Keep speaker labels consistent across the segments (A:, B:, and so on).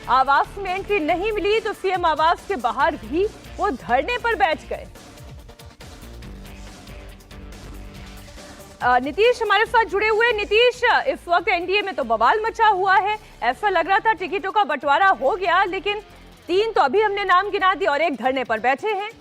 A: आवास में एंट्री नहीं मिली तो सीएम आवास के बाहर भी वो धरने पर बैठ गए। नीतीश हमारे साथ जुड़े हुए। नीतीश, इस वक्त एनडीए में तो बवाल मचा हुआ है, ऐसा लग रहा था टिकटों का बंटवारा हो गया, लेकिन 3 तो अभी हमने नाम गिना दिए और एक धरने पर बैठे हैं।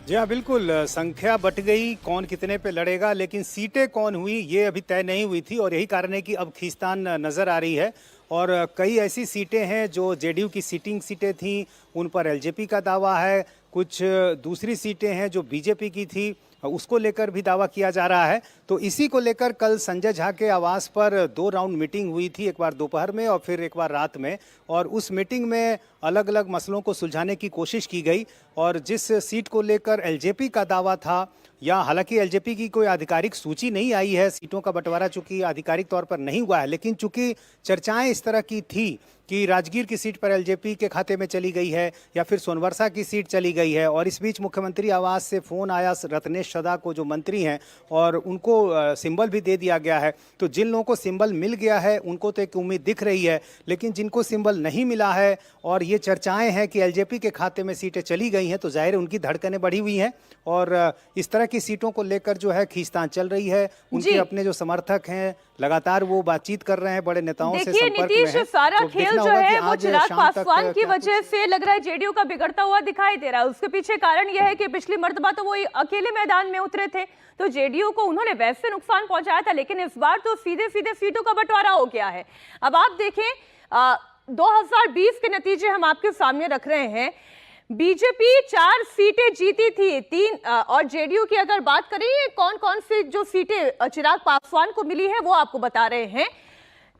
B: जी हाँ, बिल्कुल। संख्या बट गई, कौन कितने पे लड़ेगा, लेकिन सीटें कौन हुई ये अभी तय नहीं हुई थी और यही कारण है कि अब खींचतान नजर आ रही है। और कई ऐसी सीटें हैं जो जेडीयू की सीटिंग सीटें थीं, उन पर एलजेपी का दावा है। कुछ दूसरी सीटें हैं जो बीजेपी की थी, उसको लेकर भी दावा किया जा रहा है। तो इसी को लेकर कल संजय झा के आवास पर 2 राउंड मीटिंग हुई थी, एक बार दोपहर में और फिर एक बार रात में। और उस मीटिंग में अलग अलग मसलों को सुलझाने की कोशिश की गई। और जिस सीट को लेकर एलजेपी का दावा था, या हालांकि एलजेपी की कोई आधिकारिक सूची नहीं आई है, सीटों का बंटवारा चूंकि आधिकारिक तौर पर नहीं हुआ है, लेकिन चूंकि चर्चाएं इस तरह की थी कि राजगीर की सीट पर एलजेपी के खाते में चली गई है या फिर सोनवर्षा की सीट चली गई है। और इस बीच मुख्यमंत्री आवास से फोन आया रत्नेश सदा को, जो मंत्री हैं, और उनको सिंबल भी दे दिया गया है। तो जिन लोगों को सिंबल मिल गया है उनको तो एक उम्मीद दिख रही है, लेकिन जिनको सिंबल नहीं मिला है और ये चर्चाएं हैं कि एलजेपी के खाते में सीटें चली गई हैं, तो जाहिर उनकी धड़कनें बढ़ी हुई हैं। और इस तरह की सीटों को लेकर जो है खींचतान चल रही है। उनके अपने जो समर्थक हैं लगातार वो बातचीत कर रहे हैं, बड़े नेताओं से संपर्क में हैं।
A: सारा
B: तो
A: खेल जो है वो चिराग पासवान की वजह से लग रहा है जेडीयू का बिगड़ता हुआ दिखाई दे रहा है। उसके पीछे कारण यह है कि पिछली मर्तबा तो वो अकेले मैदान में उतरे थे, तो जेडीयू को उन्होंने वैसे नुकसान पहुंचाया था, लेकिन इस बार तो सीधे सीधे सीटों का बंटवारा हो गया है। अब आप देखें, 2020 के नतीजे हम आपके सामने रख रहे हैं। बीजेपी 4 सीटें जीती थी, 3 और जेडीयू की अगर बात करें, कौन कौन सी जो सीटें चिराग पासवान को मिली है वो आपको बता रहे हैं।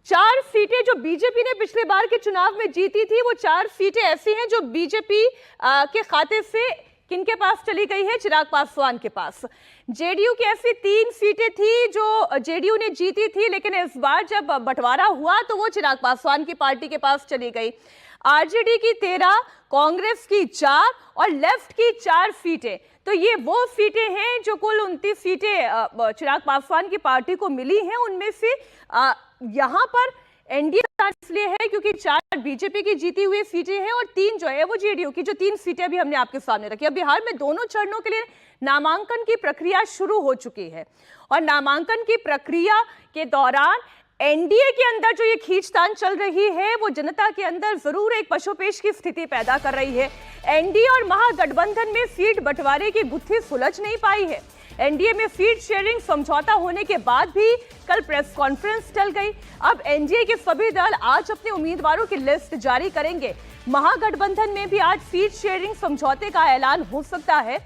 A: 4 सीटें जो बीजेपी ने पिछले बार के चुनाव में जीती थी, वो 4 सीटें ऐसी हैं जो बीजेपी के खाते से किनके पास चली गई है? चिराग पासवान के पास। जेडीयू की ऐसी 3 सीटें थी जो जेडीयू ने जीती थी, लेकिन इस बार जब बंटवारा हुआ तो वो चिराग पासवान की पार्टी के पास चली गई। आरजेडी की 13, कांग्रेस की 4 और लेफ्ट की 4 सीटें। तो ये वो सीटें हैं जो कुल 29 सीटें चिराग पासवान की पार्टी को मिली हैं। उनमें से यहां पर एनडीए इसलिए है क्योंकि 4 बीजेपी की जीती हुई सीटें हैं और 3 जो है वो जेडीयू की, जो 3 सीटें भी हमने आपके सामने रखी। अब बिहार में दोनों चरणों के लिए नामांकन की प्रक्रिया शुरू हो चुकी है और नामांकन की प्रक्रिया के दौरान एनडीए के अंदर जो ये खींचतान चल रही है वो जनता के अंदर जरूर एक पशुपेश की स्थिति पैदा कर रही है। एनडीए और महागठबंधन में सीट बंटवारे की गुत्थी सुलझ नहीं पाई है। एनडीए में सीट शेयरिंग समझौता होने के बाद भी कल प्रेस कॉन्फ्रेंस चल गई। अब एनडीए के सभी दल आज अपने उम्मीदवारों की लिस्ट जारी करेंगे। महागठबंधन में भी आज सीट शेयरिंग समझौते का ऐलान हो सकता है।